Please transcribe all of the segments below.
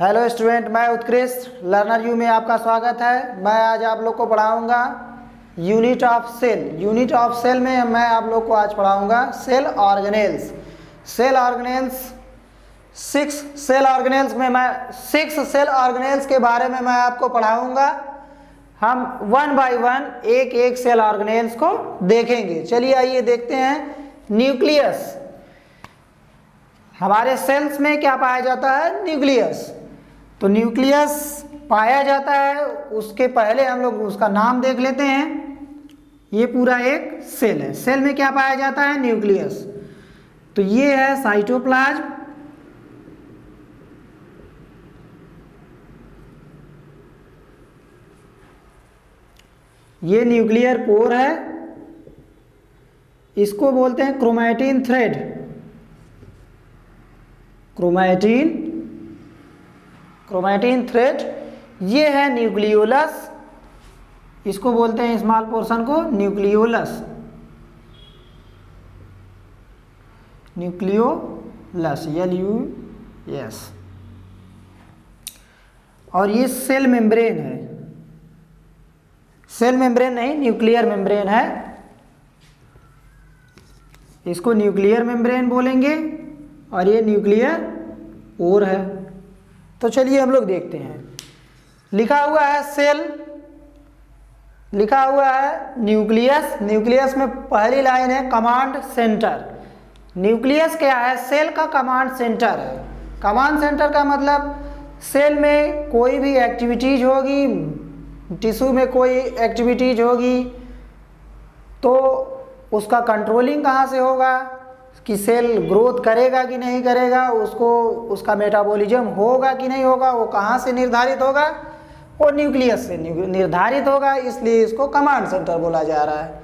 Hello student, मैं उत्कृष्ट learner you में आपका स्वागत है। मैं आज आप लोग को पढ़ाऊंगा unit of cell. Unit of cell में मैं आप लोग को आज पढ़ाऊंगा cell organelles. Cell organelles 6 cell organelles के बारे में मैं आपको पढ़ाऊंगा। हम वन बाय वन एक एक सेल ऑर्गेनेल्स को देखेंगे। चलिए आइए देखते हैं। न्यूक्लियस, हमारे सेल्स में क्या पाया जाता है? न्यूक्लियस। तो न्यूक्लियस पाया जाता है, उसके पहले हम लोग उसका नाम देख लेते हैं। ये पूरा एक सेल है। सेल में क्या पाया जाता है? न्यूक्लियस। तो ये है साइटोप्लाज्म, ये न्यूक्लियर पोर है, इसको बोलते हैं क्रोमैटिन थ्रेड। Chromatin thread. ये है न्यूक्लियोलस, इसको बोलते हैं स्मॉल पोर्शन को न्यूक्लियोलस। LUS। और ये सेल मेम्ब्रेन है। सेल मेम्ब्रेन नहीं, न्यूक्लियर मेम्ब्रेन है, इसको न्यूक्लियर मेम्ब्रेन बोलेंगे। और ये न्यूक्लियर पोर है। तो चलिए हम लोग देखते हैं। लिखा हुआ है सेल, लिखा हुआ है न्यूक्लियस। न्यूक्लियस में पहली लाइन है कमांड सेंटर। न्यूक्लियस क्या है? सेल का कमांड सेंटर है। कमांड सेंटर का मतलब सेल में कोई भी एक्टिविटीज होगी, टिश्यू में कोई एक्टिविटीज होगी तो उसका कंट्रोलिंग कहाँ से होगा कि सेल ग्रोथ करेगा कि नहीं करेगा, उसका मेटाबॉलिज्म होगा कि नहीं होगा, वो कहाँ से निर्धारित होगा? वो न्यूक्लियस से निर्धारित होगा। इसलिए इसको कमांड सेंटर बोला जा रहा है।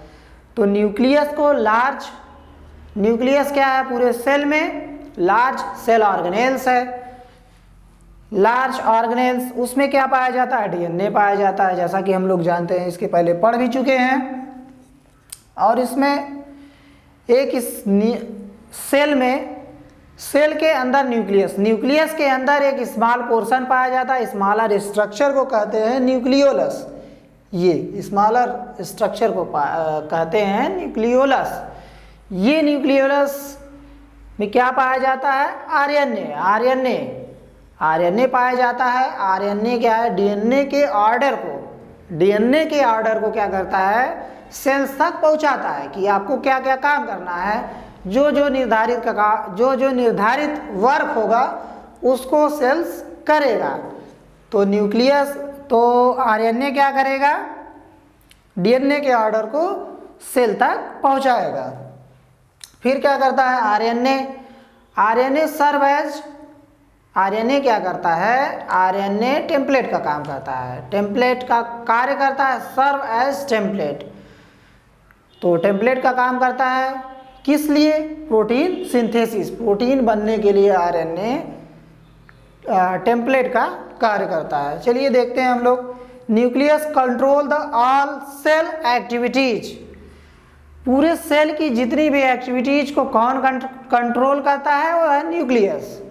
तो न्यूक्लियस को न्यूक्लियस क्या है? पूरे सेल में लार्ज सेल ऑर्गेनेल्स है। लार्ज ऑर्गेनेल्स, उसमें क्या पाया जाता है? DNA पाया जाता है, जैसा कि हम लोग जानते हैं, इसके पहले पढ़ भी चुके हैं। और इसमें एक इस सेल में, सेल के अंदर न्यूक्लियस के अंदर एक स्मॉल पोर्शन पाया जाता है। स्मॉलर स्ट्रक्चर को कहते हैं न्यूक्लियोलस। ये स्मॉलर स्ट्रक्चर को कहते हैं न्यूक्लियोलस। ये न्यूक्लियोलस में क्या पाया जाता है? आरएनए पाया जाता है। आरएनए क्या है? डीएनए के ऑर्डर को क्या करता है? सेल्स तक पहुंचाता है कि आपको क्या क्या काम करना है। जो जो निर्धारित वर्क होगा उसको सेल्स करेगा। तो आरएनए क्या करेगा? डीएनए के ऑर्डर को सेल तक पहुंचाएगा। फिर क्या करता है आरएनए क्या करता है? आरएनए टेम्पलेट का काम करता है। टेम्पलेट का कार्य करता है, सर्व एज टेम्पलेट। तो टेम्पलेट का काम करता है किस लिए? Protein synthesis. प्रोटीन बनने के लिए आरएनए टेम्पलेट का कार्य करता है। चलिए देखते हैं हम लोग। Nucleus control the all cell activities. पूरे सेल की जितनी भी एक्टिविटीज को कौन कंट्रोल करता है? वो है न्यूक्लियस।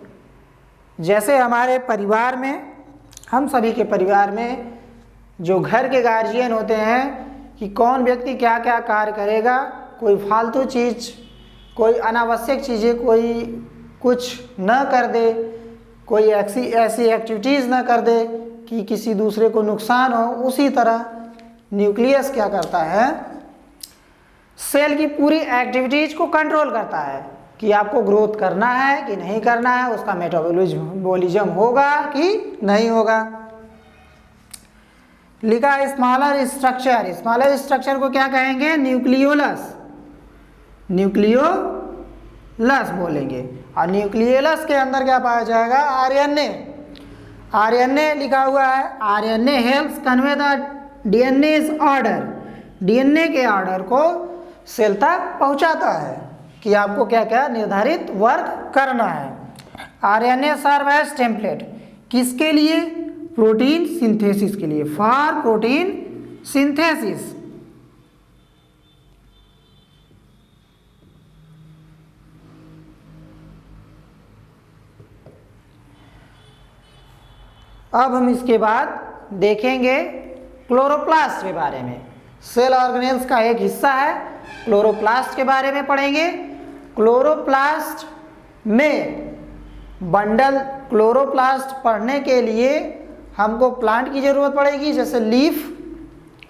जैसे हमारे परिवार में, हम सभी के परिवार में जो घर के गार्जियन होते हैं कि कौन व्यक्ति क्या क्या कार्य करेगा, कोई फालतू चीज़, कोई अनावश्यक चीज़ें कोई कुछ न कर दे, कोई ऐसी एक्टिविटीज़ न कर दे कि किसी दूसरे को नुकसान हो। उसी तरह न्यूक्लियस क्या करता है? सेल की पूरी एक्टिविटीज़ को कंट्रोल करता है कि आपको ग्रोथ करना है कि नहीं करना है, उसका मेटाबॉलिज्म होगा कि नहीं होगा। लिखा है स्मॉलर स्ट्रक्चर। स्मॉलर स्ट्रक्चर को क्या कहेंगे? न्यूक्लियोलस बोलेंगे। और न्यूक्लियोलस के अंदर क्या पाया जाएगा? आरएनए लिखा हुआ है। RNA helps convey the DNA's order. DNA के ऑर्डर को सेल तक पहुंचाता है कि आपको क्या क्या निर्धारित वर्क करना है। आरएनए सर्व एज टेम्पलेट, किसके लिए? प्रोटीन सिंथेसिस के लिए, फॉर प्रोटीन सिंथेसिस। अब हम इसके बाद देखेंगे क्लोरोप्लास्ट के बारे में। सेल ऑर्गेनेल्स का एक हिस्सा है, क्लोरोप्लास्ट के बारे में पढ़ेंगे। क्लोरोप्लास्ट में बंडल, क्लोरोप्लास्ट पढ़ने के लिए हमको प्लांट की ज़रूरत पड़ेगी, जैसे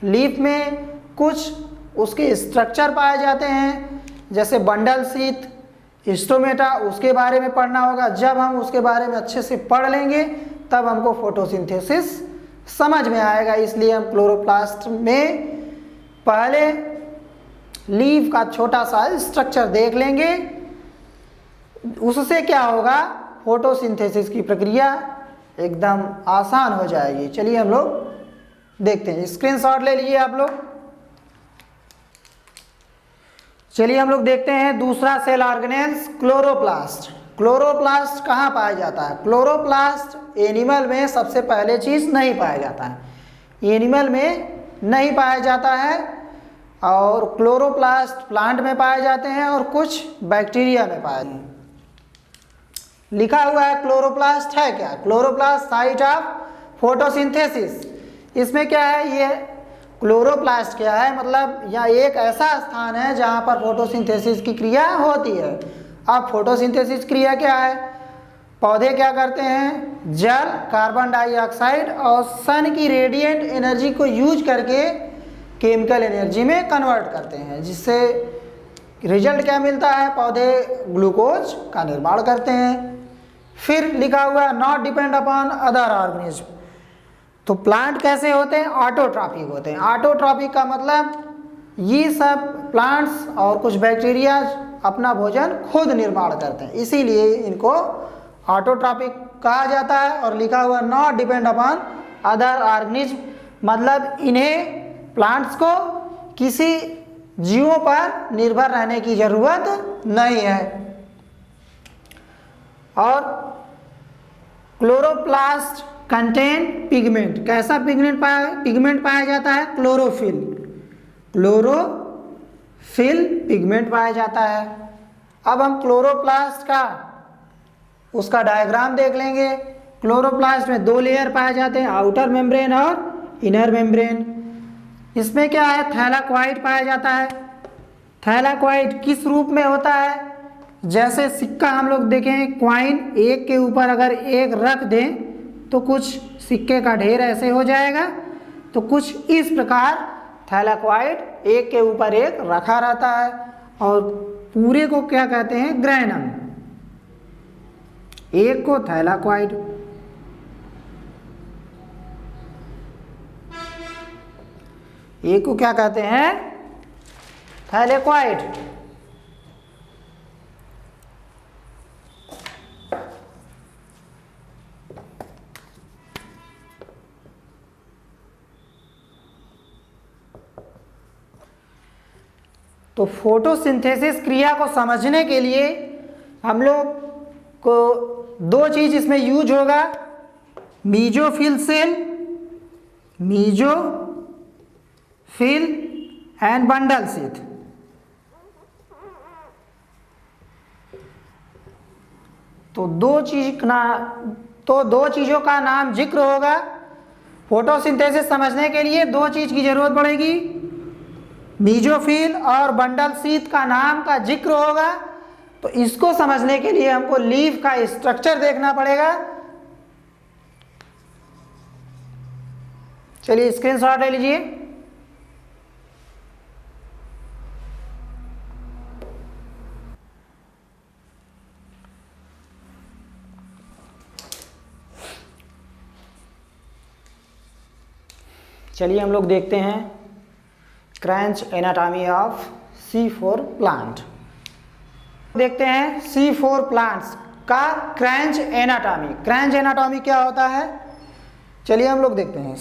लीफ में कुछ उसके स्ट्रक्चर पाए जाते हैं, जैसे बंडल शीथ, स्टोमेटा, उसके बारे में पढ़ना होगा। जब हम उसके बारे में अच्छे से पढ़ लेंगे तब हमको फोटोसिंथेसिस समझ में आएगा। इसलिए हम क्लोरोप्लास्ट में पहले लीफ का छोटा सा स्ट्रक्चर देख लेंगे, उससे क्या होगा, फोटोसिंथेसिस की प्रक्रिया एकदम आसान हो जाएगी। चलिए हम लोग देखते हैं, स्क्रीनशॉट ले लीजिए आप लोग। चलिए हम लोग देखते हैं दूसरा सेल ऑर्गेनेल्स, क्लोरोप्लास्ट। क्लोरोप्लास्ट कहाँ पाया जाता है? क्लोरोप्लास्ट एनिमल में सबसे पहले चीज़ नहीं पाया जाता है, एनिमल में नहीं पाया जाता है, और क्लोरोप्लास्ट प्लांट में पाए जाते हैं और कुछ बैक्टीरिया में पाए जाते हैं। लिखा हुआ है क्लोरोप्लास्ट है क्या? Chloroplast site of photosynthesis. इसमें क्या है, ये क्लोरोप्लास्ट क्या है, मतलब यह एक ऐसा स्थान है जहाँ पर फोटोसिंथेसिस की क्रिया होती है। अब फोटोसिंथेसिस क्रिया क्या है? पौधे क्या करते हैं, जल, कार्बन डाइऑक्साइड और सन की रेडिएंट एनर्जी को यूज करके केमिकल एनर्जी में कन्वर्ट करते हैं, जिससे रिजल्ट क्या मिलता है, पौधे ग्लूकोज का निर्माण करते हैं। फिर लिखा हुआ है not depend upon other organism. तो प्लांट कैसे होते हैं? ऑटोट्रॉपिक होते हैं। ऑटोट्रॉपिक का मतलब ये सब प्लांट्स और कुछ बैक्टीरिया अपना भोजन खुद निर्माण करते हैं, इसीलिए इनको ऑटोट्रॉपिक कहा जाता है। और लिखा हुआ not depend upon other organism, मतलब इन्हें प्लांट्स को किसी जीवों पर निर्भर रहने की जरूरत नहीं है। और क्लोरोप्लास्ट कंटेन पिगमेंट। कैसा पिगमेंट पाया जाता है? क्लोरोफिल पिगमेंट पाया जाता है। अब हम क्लोरोप्लास्ट का उसका डायग्राम देख लेंगे। क्लोरोप्लास्ट में दो लेयर पाए जाते हैं, आउटर मेम्ब्रेन और इनर मेम्ब्रेन। इसमें क्या है, थैलाक्वाइड पाया जाता है। थैलाक्वाइड किस रूप में होता है? जैसे सिक्का हम लोग देखें, क्वाइन, एक के ऊपर अगर एक रख दें तो कुछ सिक्के का ढेर ऐसे हो जाएगा, तो कुछ इस प्रकार थैलाक्वाइड एक के ऊपर एक रखा रहता है। और पूरे को क्या कहते हैं? ग्रैनम। एक को थैलाक्वाइड, एक को क्या कहते हैं? थैलेक्वाइड। तो फोटोसिंथेसिस क्रिया को समझने के लिए हम लोग को दो चीज इसमें यूज होगा, mesophyll cell, mesophyll and bundle sheath. तो दो चीजों का नाम जिक्र होगा। फोटोसिंथेसिस समझने के लिए दो चीज की जरूरत पड़ेगी, मीजोफिल और बंडल शीथ का नाम का जिक्र होगा। तो इसको समझने के लिए हमको लीफ का स्ट्रक्चर देखना पड़ेगा। चलिए स्क्रीनशॉट ले लीजिए। चलिए हम लोग देखते हैं crunch anatomy of C4 plant. देखते हैं C4 प्लांट्स का क्रंच एनाटॉमी। क्रंच एनाटॉमी क्या होता है? चलिए हम लोग देखते हैं।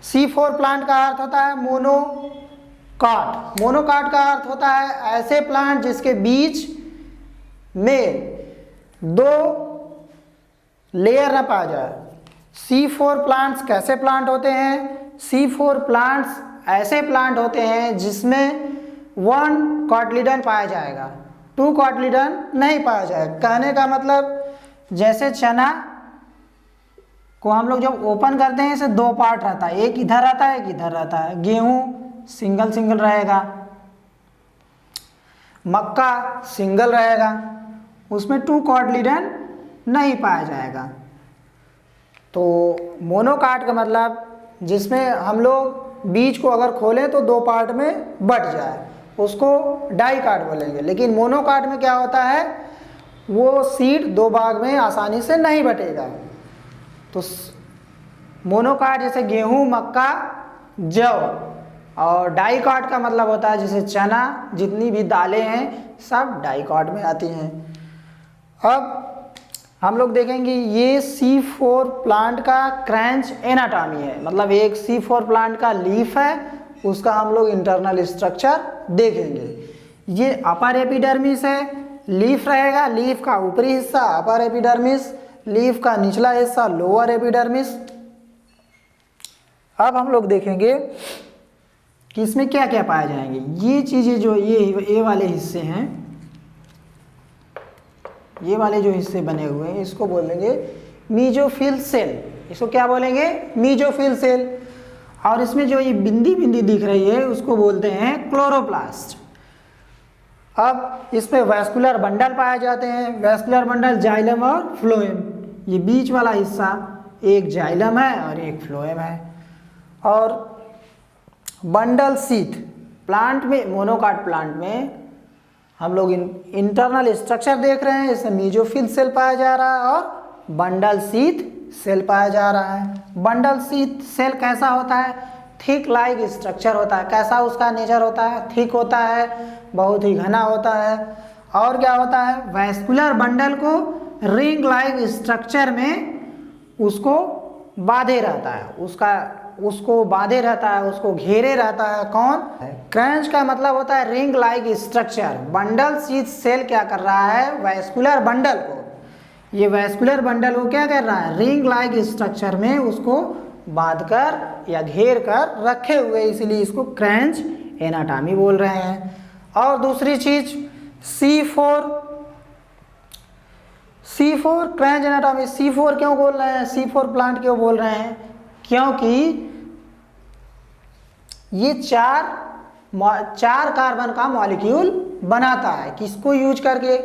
C4 प्लांट का अर्थ होता है मोनोकॉट। मोनोकॉट का अर्थ होता है ऐसे प्लांट जिसके बीच में दो लेयर न पाया जाए। C4 प्लांट्स कैसे प्लांट होते हैं? C4 प्लांट्स ऐसे प्लांट होते हैं जिसमें 1 कॉटलिडन पाया जाएगा, 2 कॉटलिडन नहीं पाया जाएगा। कहने का मतलब जैसे चना को हम लोग जब ओपन करते हैं इसे दो पार्ट रहता है, एक इधर रहता है एक इधर रहता है। गेहूं सिंगल सिंगल रहेगा, मक्का सिंगल रहेगा, उसमें टू कॉटिलेडन नहीं पाया जाएगा। तो मोनोकाट का मतलब जिसमें हम लोग बीज को अगर खोलें तो दो पार्ट में बट जाए, उसको डाइकाट बोलेंगे। लेकिन मोनोकाट में क्या होता है, वो सीड दो भाग में आसानी से नहीं बटेगा। तो मोनोकाट जैसे गेहूं, मक्का, जौ, और डाइकाट का मतलब होता है जैसे चना, जितनी भी दालें हैं सब डाइकाट में आती हैं। अब हम लोग देखेंगे ये C4 प्लांट का क्रंच एनाटॉमी है, मतलब एक C4 प्लांट का लीफ है, उसका हम लोग इंटरनल स्ट्रक्चर देखेंगे। ये अपर एपिडर्मिस है, लीफ रहेगा, लीफ का ऊपरी हिस्सा अपर एपिडर्मिस, लीफ का निचला हिस्सा लोअर एपिडर्मिस। अब हम लोग देखेंगे कि इसमें क्या क्या पाए जाएंगे। ये चीज़ें जो ये वाले हिस्से हैं, ये वाले जो हिस्से बने हुए हैं इसको बोलेंगे मीजोफिल सेल। इसको क्या बोलेंगे, मीजोफिल सेल। और इसमें जो ये बिंदी बिंदी दिख रही है उसको बोलते हैं क्लोरोप्लास्ट। अब इसमें वैस्कुलर बंडल पाए जाते हैं, वैस्कुलर बंडल जाइलम और फ्लोएम। ये बीच वाला हिस्सा एक जाइलम है और एक फ्लोएम है। और बंडल सीथ प्लांट में, मोनोकाट प्लांट में हम लोग इंटरनल स्ट्रक्चर देख रहे हैं, इसमें मीजोफिल सेल पाया जा रहा है और बंडल सीथ सेल पाया जा रहा है। बंडल सीथ सेल कैसा होता है, थिक लाइक स्ट्रक्चर होता है। कैसा उसका नेचर होता है, थिक होता है, बहुत ही घना होता है। और क्या होता है, वैस्कुलर बंडल को रिंग लाइक स्ट्रक्चर में उसको बांधे रहता है, उसको बांधे रहता है, उसको घेरे रहता है। कौन, क्रंच का मतलब होता है ring like structure. Bundle sheath cell क्या कर रहा है, वैस्कुलर बंडल को, ये वैस्कुलर बंडल को क्या कर रहा है, रिंग लाइक स्ट्रक्चर में उसको बांधकर या घेर कर रखे हुए, इसीलिए इसको क्रंच एनाटॉमी बोल रहे हैं। और दूसरी चीज C4 क्रंच एनाटॉमी। C4 क्यों बोल रहे हैं, C4 प्लांट क्यों बोल रहे हैं, क्योंकि ये चार कार्बन का मॉलिक्यूल बनाता है। किसको यूज करके,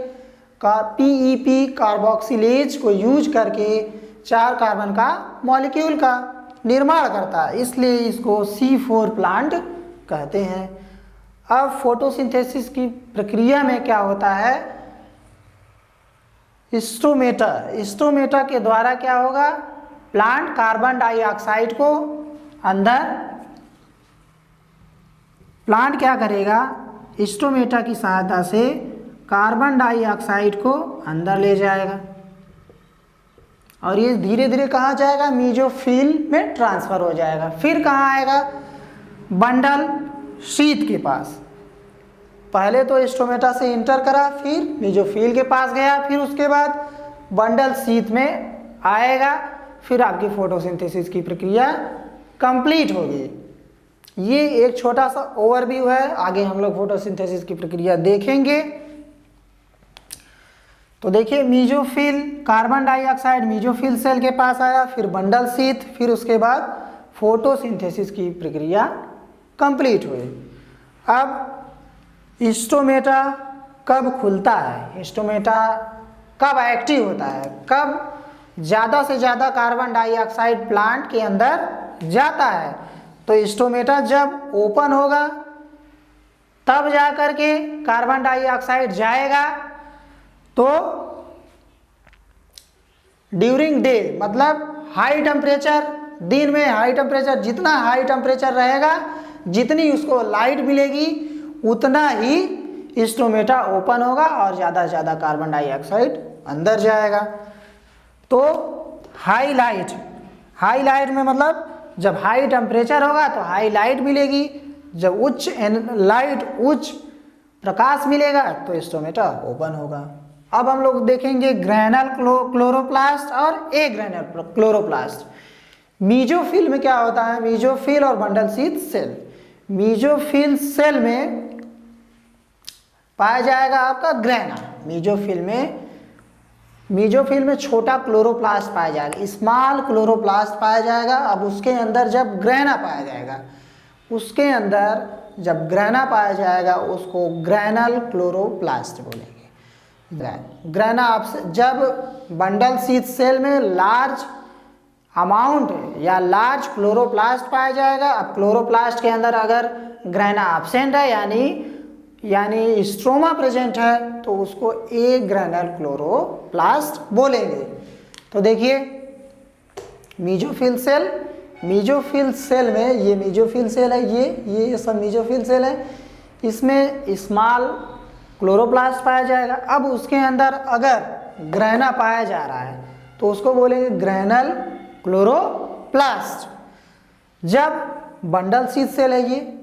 PEP कार्बोक्सिलेज को यूज करके 4 कार्बन का मॉलिक्यूल का निर्माण करता है, इसलिए इसको C4 प्लांट कहते हैं। अब फोटोसिंथेसिस की प्रक्रिया में क्या होता है, स्टोमेटा के द्वारा क्या होगा, प्लांट कार्बन डाइऑक्साइड को अंदर, प्लांट क्या करेगा, स्टोमेटा की सहायता से कार्बन डाइऑक्साइड को अंदर ले जाएगा और ये धीरे धीरे कहाँ जाएगा, मीजोफिल में ट्रांसफर हो जाएगा। फिर कहाँ आएगा, बंडल शीथ के पास। पहले तो स्टोमेटा से इंटर करा, फिर मीजोफिल के पास गया, फिर उसके बाद बंडल शीथ में आएगा, फिर आपकी फोटोसिंथेसिस की प्रक्रिया कंप्लीट होगी। ये एक छोटा सा ओवरव्यू है, आगे हम लोग फोटोसिंथेसिस की प्रक्रिया देखेंगे। तो देखिए, mesophyll carbon dioxide mesophyll cell के पास आया, फिर बंडल शीथ, फिर उसके बाद फोटोसिंथेसिस की प्रक्रिया कंप्लीट हुई। अब स्टोमेटा कब खुलता है, स्टोमेटा कब एक्टिव होता है, कब ज़्यादा से ज़्यादा कार्बन डाइऑक्साइड प्लांट के अंदर जाता है, तो स्टोमेटा जब ओपन होगा तब जा कर के कार्बन डाइऑक्साइड जाएगा। तो ड्यूरिंग डे, मतलब हाई टेम्परेचर, दिन में हाई टेम्परेचर, जितना हाई टेम्परेचर रहेगा, जितनी उसको लाइट मिलेगी, उतना ही स्टोमेटा ओपन होगा और ज़्यादा से ज़्यादा कार्बन डाइऑक्साइड अंदर जाएगा। तो हाई लाइट में मतलब जब हाई टेम्परेचर होगा तो हाई लाइट मिलेगी, जब उच्च प्रकाश मिलेगा तो स्टोमेटा ओपन होगा। अब हम लोग देखेंगे ग्रैनल क्लोरोप्लास्ट और ए ग्रैनल क्लोरोप्लास्ट। मीजोफिल में क्या होता है, मीजोफिल और bundle sheath cell. Mesophyll cell में पाया जाएगा आपका ग्रैना, मीजोफिल में मीजोफिल में छोटा क्लोरोप्लास्ट पाया जाएगा, स्मॉल क्लोरोप्लास्ट पाया जाएगा। अब उसके अंदर जब ग्रैना पाया जाएगा, उसके अंदर जब ग्रैना पाया जाएगा उसको ग्रैनल क्लोरोप्लास्ट बोलेंगे। ग्रैना जब बंडल शीथ सेल में लार्ज अमाउंट या लार्ज क्लोरोप्लास्ट पाया जाएगा। अब क्लोरोप्लास्ट के अंदर अगर ग्रैना एब्सेंट है यानी स्ट्रोमा प्रेजेंट है तो उसको ए ग्रैनल क्लोरोप्लास्ट बोलेंगे। तो देखिए मीजोफिल सेल में ये मीजोफिल सेल है, ये सब मीजोफिल सेल है, इसमें स्मॉल क्लोरोप्लास्ट पाया जाएगा। अब उसके अंदर अगर ग्रैना पाया जा रहा है तो उसको बोलेंगे ग्रैनल क्लोरोप्लास्ट। जब बंडल शीथ सेल है ये,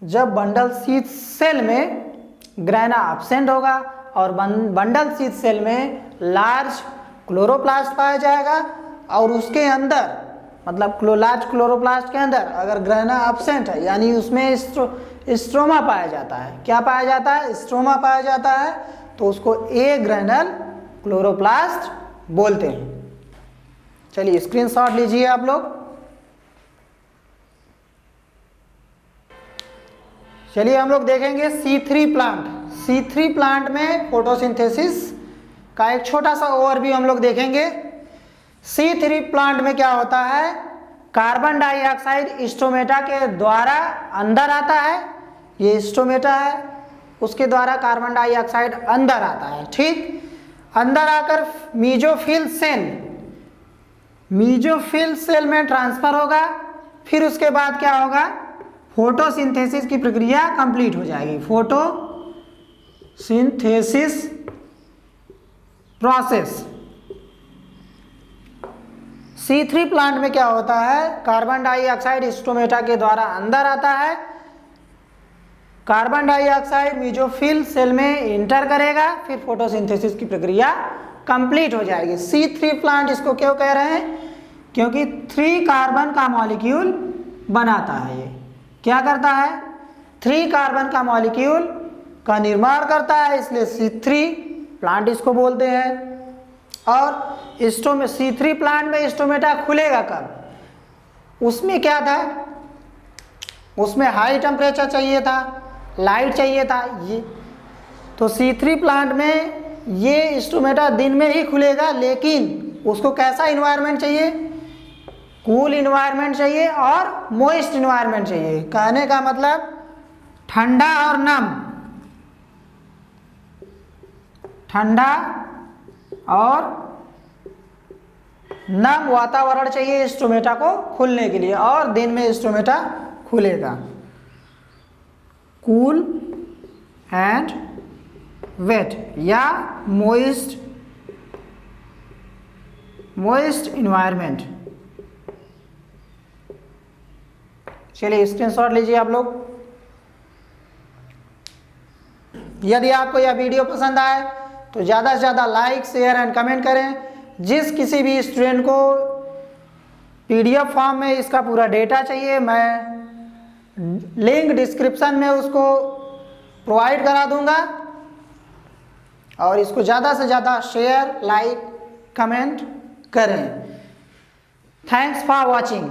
जब बंडल शीथ सेल में ग्रैना एब्सेंट होगा और बंडल शीथ सेल में लार्ज क्लोरोप्लास्ट पाया जाएगा और उसके अंदर मतलब लार्ज क्लोरोप्लास्ट के अंदर अगर ग्रैना एब्सेंट है यानी उसमें स्ट्रोमा पाया जाता है। क्या पाया जाता है? स्ट्रोमा पाया जाता है, तो उसको ए ग्रैनल क्लोरोप्लास्ट बोलते हैं। चलिए स्क्रीनशॉट लीजिए आप लोग। चलिए हम लोग देखेंगे C3 प्लांट। C3 प्लांट में फोटोसिंथेसिस का एक छोटा सा ओवरव्यू हम लोग देखेंगे। C3 प्लांट में क्या होता है, कार्बन डाइऑक्साइड स्टोमेटा के द्वारा अंदर आता है, ये स्टोमेटा है, उसके द्वारा कार्बन डाइऑक्साइड अंदर आता है। ठीक, अंदर आकर मीजोफिल सेल में ट्रांसफर होगा। फिर उसके बाद क्या होगा, फोटोसिंथेसिस की प्रक्रिया कंप्लीट हो जाएगी, फोटोसिंथेसिस प्रोसेस। C3 प्लांट में क्या होता है, कार्बन डाइऑक्साइड स्टोमेटा के द्वारा अंदर आता है, कार्बन डाइऑक्साइड मीजोफिल सेल में इंटर करेगा, फिर फोटोसिंथेसिस की प्रक्रिया कंप्लीट हो जाएगी। C3 प्लांट इसको क्यों कह रहे हैं, क्योंकि 3 कार्बन का मॉलिक्यूल बनाता है। ये क्या करता है, 3 कार्बन का मॉलिक्यूल का निर्माण करता है, इसलिए C3 प्लांट इसको बोलते हैं। और C3 प्लांट में स्टोमेटा खुलेगा कब, उसमें क्या था, उसमें हाई टेम्परेचर चाहिए था, लाइट चाहिए था ये, तो C3 प्लांट में ये स्टोमेटा दिन में ही खुलेगा, लेकिन उसको कैसा इन्वायरमेंट चाहिए, कूल इन्वायरमेंट चाहिए और मॉइस्ट इन्वायरमेंट चाहिए। कहने का मतलब ठंडा और नम, ठंडा और नम वातावरण चाहिए स्टोमेटा को खुलने के लिए, और दिन में स्टोमेटा खुलेगा। कूल एंड वेट या मोइस्ट इन्वायरमेंट। चलिए स्क्रीनशॉट लीजिए आप लोग। यदि आपको यह वीडियो पसंद आए तो ज़्यादा से ज़्यादा लाइक, शेयर एंड कमेंट करें। जिस किसी भी स्टूडेंट को PDF फॉर्म में इसका पूरा डेटा चाहिए, मैं लिंक डिस्क्रिप्शन में उसको प्रोवाइड करा दूंगा, और इसको ज़्यादा से ज़्यादा शेयर, लाइक, कमेंट करें। Thanks for watching.